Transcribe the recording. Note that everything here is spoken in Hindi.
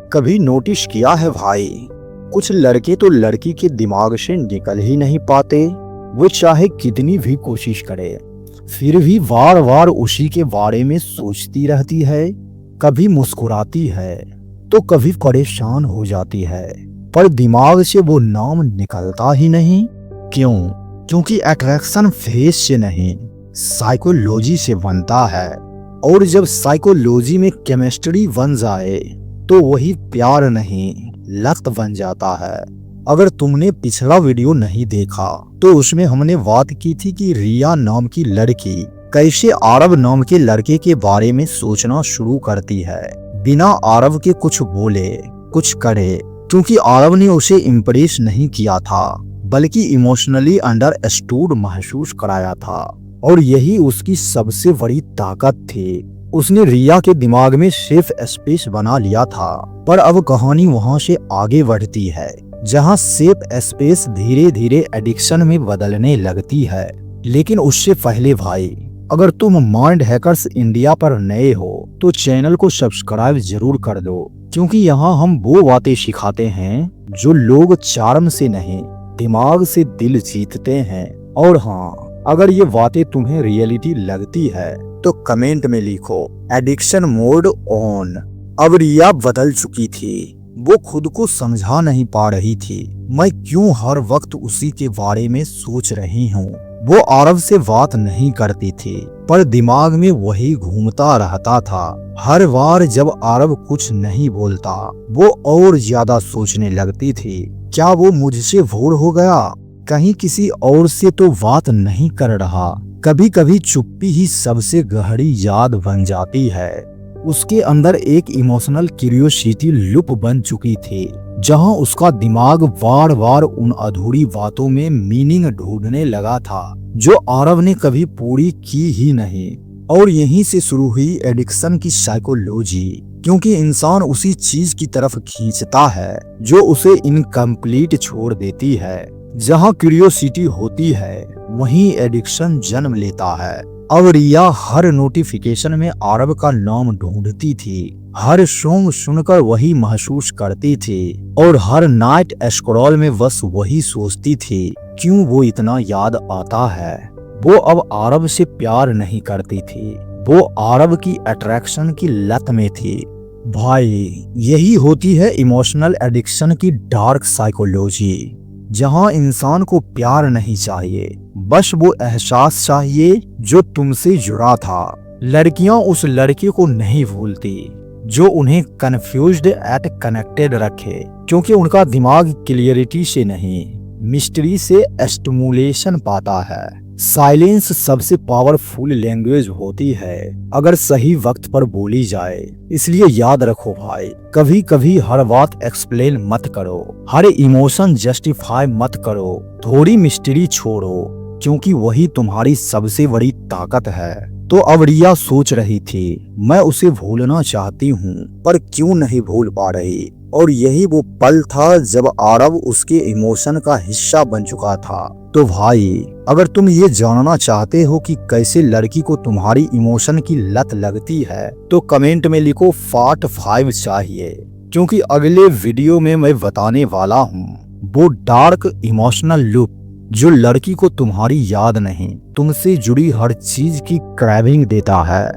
कभी नोटिस किया है भाई, कुछ लड़के तो लड़की के दिमाग से निकल ही नहीं पाते। वो चाहे कितनी भी कोशिश करे फिर भी बार बार उसी के बारे में सोचती रहती है। कभी मुस्कुराती है तो कभी परेशान हो जाती है, पर दिमाग से वो नाम निकलता ही नहीं। क्यों? क्योंकि अट्रैक्शन फेस से नहीं, साइकोलॉजी से बनता है। और जब साइकोलॉजी में केमिस्ट्री बन जाए तो वही प्यार नहीं, लत बन जाता है। अगर तुमने पिछला वीडियो नहीं देखा तो उसमें हमने बात की थी कि रिया नाम की लड़की कैसे आरव नाम के लड़के के बारे में सोचना शुरू करती है, बिना आरव के कुछ बोले कुछ करे। क्योंकि आरव ने उसे इम्प्रेस नहीं किया था, बल्कि इमोशनली अंडरस्टूड महसूस कराया था। और यही उसकी सबसे बड़ी ताकत थी। उसने रिया के दिमाग में सेफ स्पेस बना लिया था। पर अब कहानी वहां से आगे बढ़ती है, जहां सेफ स्पेस धीरे धीरे एडिक्शन में बदलने लगती है। लेकिन उससे पहले भाई, अगर तुम माइंड हैकर्स इंडिया पर नए हो तो चैनल को सब्सक्राइब जरूर कर दो, क्योंकि यहाँ हम वो बातें सिखाते हैं जो लोग चार्म से नहीं दिमाग से दिल जीतते हैं। और हाँ, अगर ये बातें तुम्हें रियलिटी लगती है तो कमेंट में लिखो एडिक्शन मोड ऑन। अब रिया बदल चुकी थी, वो खुद को समझा नहीं पा रही थी। मैं क्यों हर वक्त उसी के बारे में सोच रही हूँ। वो आरव से बात नहीं करती थी, पर दिमाग में वही घूमता रहता था। हर बार जब आरव कुछ नहीं बोलता, वो और ज्यादा सोचने लगती थी। क्या वो मुझसे बोर हो गया? कहीं किसी और से तो बात नहीं कर रहा? कभी कभी चुप्पी ही सबसे गहरी याद बन जाती है। उसके अंदर एक इमोशनल क्यूरियोसिटी लूप बन चुकी थी, जहां उसका दिमाग बार बार उन अधूरी बातों में मीनिंग ढूंढने लगा था जो आरव ने कभी पूरी की ही नहीं। और यहीं से शुरू हुई एडिक्शन की साइकोलॉजी, क्योंकि इंसान उसी चीज की तरफ खींचता है जो उसे इनकम्प्लीट छोड़ देती है। जहां क्यूरियोसिटी होती है वहीं एडिक्शन जन्म लेता है। अब रिया हर नोटिफिकेशन में आरव का नाम ढूंढती थी, हर सॉन्ग सुनकर वही महसूस करती थी, और हर नाइट स्क्रॉल में बस वही सोचती थी, क्यों वो इतना याद आता है। वो अब आरव से प्यार नहीं करती थी, वो आरव की अट्रैक्शन की लत में थी। भाई, यही होती है इमोशनल एडिक्शन की डार्क साइकोलॉजी, जहां इंसान को प्यार नहीं चाहिए, बस वो एहसास चाहिए जो तुमसे जुड़ा था। लड़कियां उस लड़के को नहीं भूलती जो उन्हें कंफ्यूज्ड एट कनेक्टेड रखे, क्योंकि उनका दिमाग क्लियरिटी से नहीं मिस्ट्री से स्टिमुलेशन पाता है। साइलेंस सबसे पावरफुल लैंग्वेज होती है अगर सही वक्त पर बोली जाए। इसलिए याद रखो भाई, कभी कभी हर बात एक्सप्लेन मत करो, हर इमोशन जस्टिफाई मत करो, थोड़ी मिस्ट्री छोड़ो, क्योंकि वही तुम्हारी सबसे बड़ी ताकत है। तो अब रिया सोच रही थी, मैं उसे भूलना चाहती हूँ पर क्यों नहीं भूल पा रही। और यही वो पल था जब आरव उसके इमोशन का हिस्सा बन चुका था। तो भाई, अगर तुम ये जानना चाहते हो कि कैसे लड़की को तुम्हारी इमोशन की लत लगती है तो कमेंट में लिखो पार्ट 5 चाहिए, क्योंकि अगले वीडियो में मैं बताने वाला हूँ वो डार्क इमोशनल लूप जो लड़की को तुम्हारी याद नहीं, तुमसे जुड़ी हर चीज की क्रेविंग देता है।